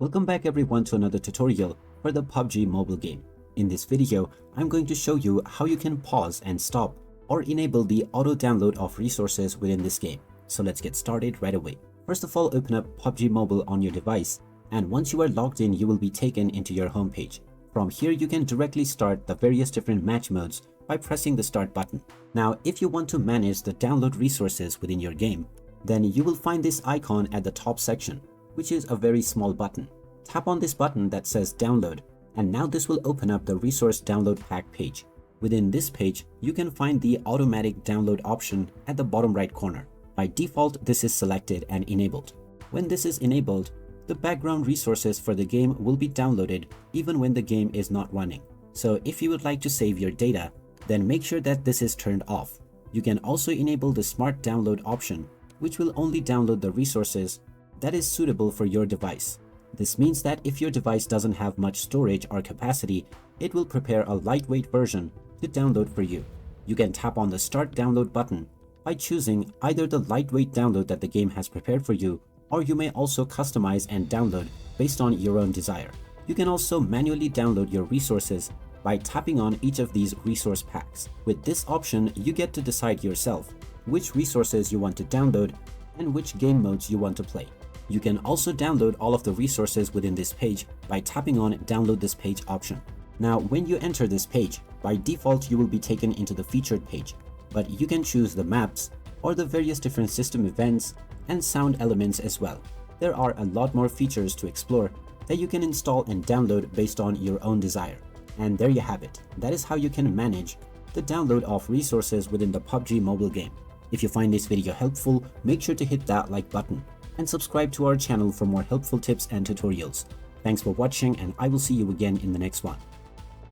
Welcome back everyone to another tutorial for the PubG mobile game. In this video, I'm going to show you how you can pause and stop or enable the auto download of resources within this game. So let's get started right away. First of all, open up PubG mobile on your device, and once you are logged in, you will be taken into your home page. From here, you can directly start the various different match modes by pressing the start button. Now, if you want to manage the download resources within your game, then you will find this icon at the top section, which is a very small button. Tap on this button that says download, and now this will open up the resource download pack page. Within this page, you can find the automatic download option at the bottom right corner. By default, this is selected and enabled. When this is enabled, the background resources for the game will be downloaded even when the game is not running. So if you would like to save your data, then make sure that this is turned off. You can also enable the smart download option, which will only download the resources that is suitable for your device. This means that if your device doesn't have much storage or capacity, it will prepare a lightweight version to download for you. You can tap on the Start Download button by choosing either the lightweight download that the game has prepared for you, or you may also customize and download based on your own desire. You can also manually download your resources by tapping on each of these resource packs. With this option, you get to decide yourself which resources you want to download and which game modes you want to play. You can also download all of the resources within this page by tapping on Download this page option. Now, when you enter this page, by default you will be taken into the featured page, but you can choose the maps or the various different system events and sound elements as well. There are a lot more features to explore that you can install and download based on your own desire. And there you have it. That is how you can manage the download of resources within the PubG mobile game. If you find this video helpful, make sure to hit that like button and subscribe to our channel for more helpful tips and tutorials. Thanks for watching, and I will see you again in the next one.